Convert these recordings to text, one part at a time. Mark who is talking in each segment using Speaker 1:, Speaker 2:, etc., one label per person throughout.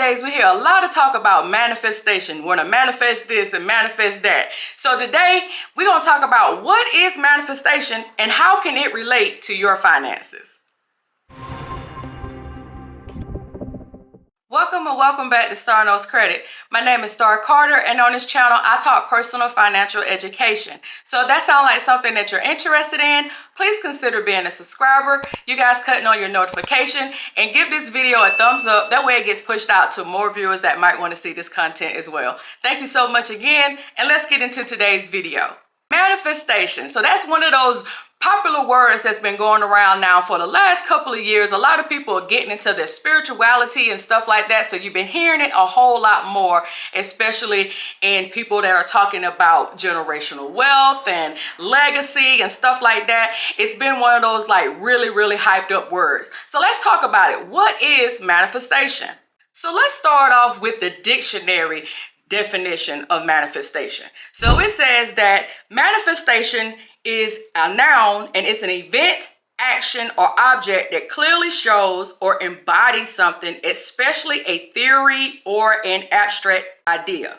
Speaker 1: nowadays we hear a lot of talk about manifestation. Want to manifest this and manifest that. So today we're going to talk about what is manifestation and how can it relate to your finances. Welcome and welcome back to Starr Knows Credit. My name is Starr Carter, and on this channel I talk personal financial education. So if that sounds like something that you're interested in, please consider being a subscriber. You guys cutting on your notification and give this video a thumbs up. That way it gets pushed out to more viewers that might want to see this content as well. Thank you so much again, and let's get into today's video. Manifestation. So that's one of those popular words that's been going around now for the last couple of years. A lot of people are getting into their spirituality and stuff like that. So you've been hearing it a whole lot more, especially in people that are talking about generational wealth and legacy and stuff like that. It's been one of those like really hyped up words. So let's talk about it. What is manifestation? So let's start off with the dictionary definition of manifestation. So it says that manifestation is a noun and it's an event, action, or object that clearly shows or embodies something, especially a theory or an abstract idea.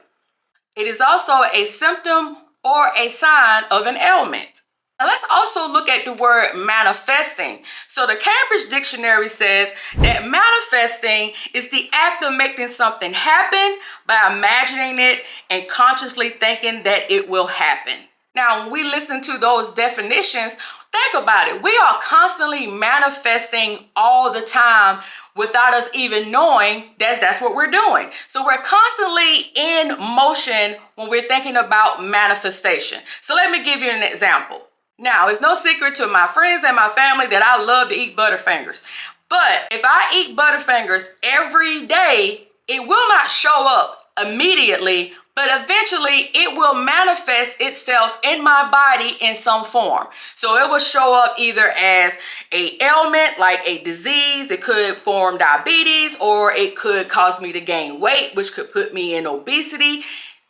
Speaker 1: It is also a symptom or a sign of an ailment. Now let's also look at the word manifesting. So the Cambridge Dictionary says that manifesting is the act of making something happen by imagining it and consciously thinking that it will happen. Now, when we listen to those definitions, think about it. We are constantly manifesting all the time without us even knowing that's what we're doing. So we're constantly in motion when we're thinking about manifestation. So let me give you an example. Now, it's no secret to my friends and my family that I love to eat Butterfingers. But if I eat Butterfingers every day, it will not show up immediately, but eventually it will manifest itself in my body in some form. So it will show up either as an ailment, like a disease. It could form diabetes, or it could cause me to gain weight, which could put me in obesity.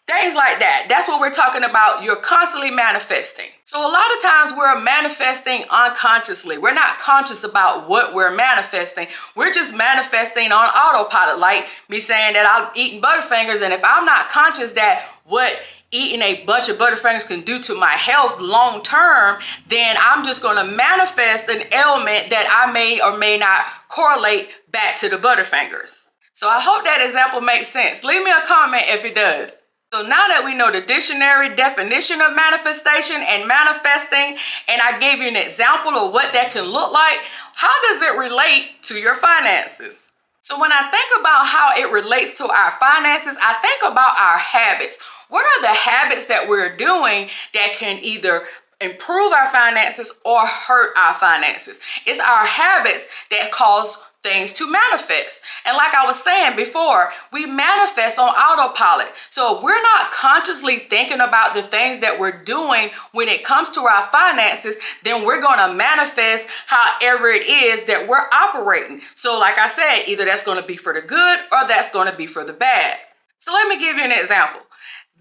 Speaker 1: Things like that. That's what we're talking about. You're constantly manifesting. So a lot of times we're manifesting unconsciously. We're not conscious about what we're manifesting. We're just manifesting on autopilot, like me saying that I'm eating Butterfingers, and if I'm not conscious that what eating a bunch of Butterfingers can do to my health long term, then I'm just going to manifest an ailment that I may or may not correlate back to the Butterfingers. So I hope that example makes sense. Leave me a comment if it does. So now that we know the dictionary definition of manifestation and manifesting, and I gave you an example of what that can look like, how does it relate to your finances? So when I think about how it relates to our finances, I think about our habits. What are the habits that we're doing that can either improve our finances or hurt our finances? It's our habits that cause things to manifest. And like I was saying before, we manifest on autopilot. So if we're not consciously thinking about the things that we're doing when it comes to our finances, then we're going to manifest however it is that we're operating. So like I said, either that's going to be for the good or that's going to be for the bad. So let me give you an example.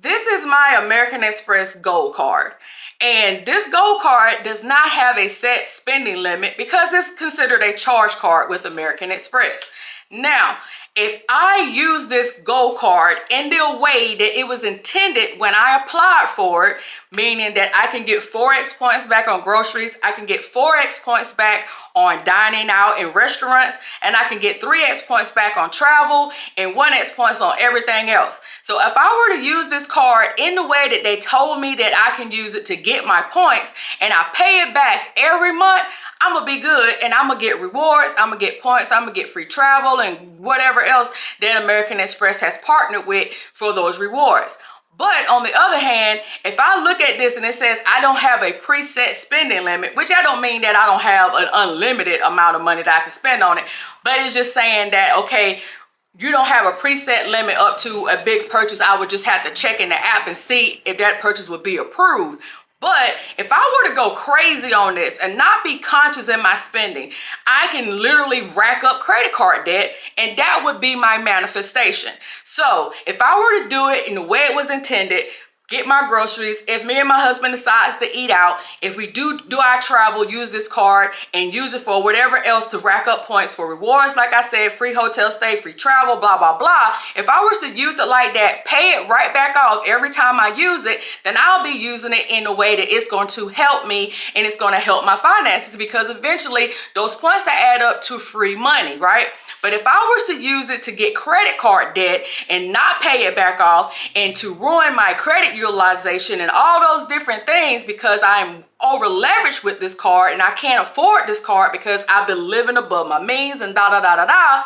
Speaker 1: This is my American Express Gold Card. And this gold card does not have a set spending limit because it's considered a charge card with American Express. Now, if I use this gold card in the way that it was intended when I applied for it, meaning that I can get 4x points back on groceries, I can get 4x points back on dining out in restaurants, and I can get 3x points back on travel and 1x points on everything else. So if I were to use this card in the way that they told me that I can use it to get my points, and I pay it back every month, I'm gonna be good, and I'm gonna get rewards, I'm gonna get points, I'm gonna get free travel and whatever else that American Express has partnered with for those rewards. But on the other hand, if I look at this and it says I don't have a preset spending limit, which I don't mean that I don't have an unlimited amount of money that I can spend on it, but it's just saying that, okay, you don't have a preset limit up to a big purchase. I would just have to check in the app and see if that purchase would be approved. But if I were to go crazy on this and not be conscious in my spending, I can literally rack up credit card debt, and that would be my manifestation. So if I were to do it in the way it was intended, get my groceries. If me and my husband decides to eat out, if we do our travel, use this card and use it for whatever else to rack up points for rewards. Like I said, free hotel stay, free travel, blah, blah, blah. If I was to use it like that, pay it right back off every time I use it, then I'll be using it in a way that it's going to help me and it's going to help my finances, because eventually those points that add up to free money, right? But if I was to use it to get credit card debt and not pay it back off and to ruin my credit utilization and all those different things because I'm over leveraged with this card and I can't afford this card because I've been living above my means and da da da da da,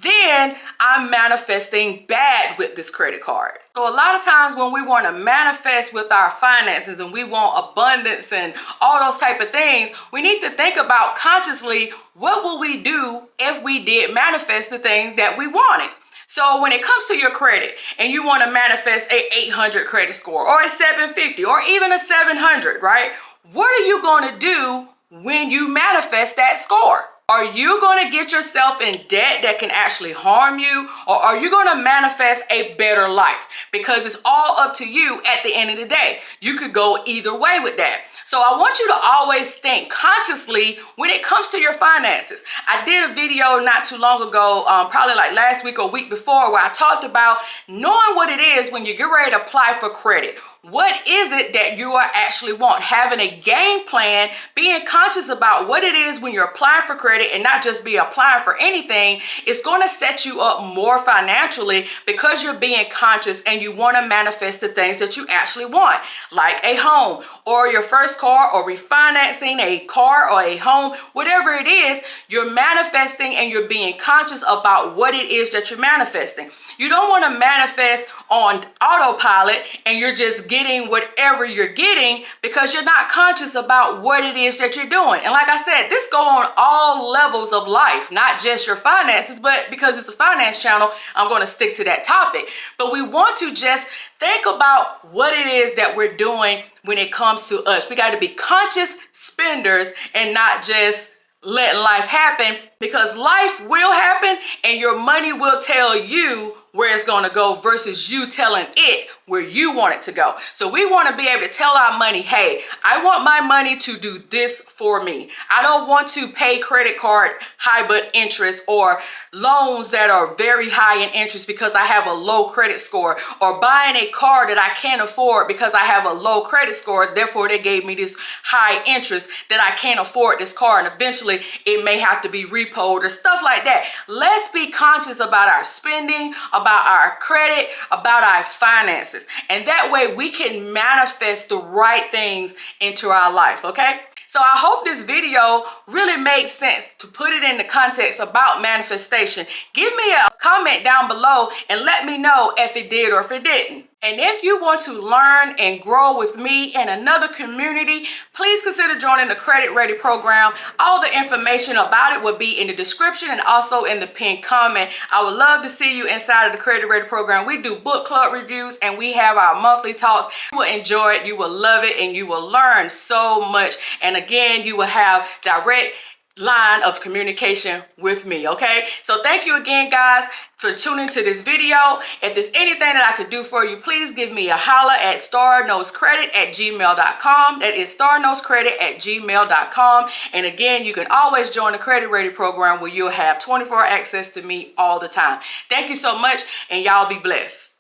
Speaker 1: then I'm manifesting bad with this credit card. So a lot of times when we want to manifest with our finances and we want abundance and all those type of things, we need to think about consciously, what will we do if we did manifest the things that we wanted? So when it comes to your credit and you want to manifest a 800 credit score or a 750 or even a 700, right? What are you going to do when you manifest that score? Are you going to get yourself in debt that can actually harm you, or are you going to manifest a better life? Because it's all up to you at the end of the day. You could go either way with that. So I want you to always think consciously when it comes to your finances. I did a video not too long ago, probably like last week or week before, where I talked about knowing what it is when you get ready to apply for credit. What is it that you are actually want? Having a game plan, being conscious about what it is when you're applying for credit and not just be applying for anything, it's going to set you up more financially because you're being conscious and you want to manifest the things that you actually want, like a home or your first car or refinancing a car or a home, whatever it is, you're manifesting and you're being conscious about what it is that you're manifesting. You don't want to manifest on autopilot and you're just getting whatever you're getting because you're not conscious about what it is that you're doing. And like I said, this go on all levels of life, not just your finances, but because it's a finance channel, I'm going to stick to that topic. But we want to just think about what it is that we're doing when it comes to us. We got to be conscious spenders and not just letting life happen, because life will happen and your money will tell you where it's going to go versus you telling it where you want it to go. So we want to be able to tell our money, hey, I want my money to do this for me. I don't want to pay credit card high but interest or loans that are very high in interest because I have a low credit score, or buying a car that I can't afford because I have a low credit score. Therefore, they gave me this high interest that I can't afford this car and eventually it may have to be repoed or stuff like that. Let's be conscious about our spending, about our credit, about our finances. And that way we can manifest the right things into our life, okay? So I hope this video really made sense to put it in the context about manifestation. Give me a comment down below and let me know if it did or if it didn't. And if you want to learn and grow with me in another community, please consider joining the Credit Ready program. All the information about it will be in the description and also in the pinned comment. I would love to see you inside of the Credit Ready program. We do book club reviews and we have our monthly talks. You will enjoy it, you will love it, and you will learn so much. And again, you will have direct line of communication with me, okay? So thank you again, guys, for tuning to this video. If there's anything that I could do for you, please give me a holla at starrknowscredit@gmail.com. That is starrknowscredit@gmail.com. And again, you can always join the Credit Ready program where you'll have 24-hour access to me all the time. Thank you so much, and y'all be blessed.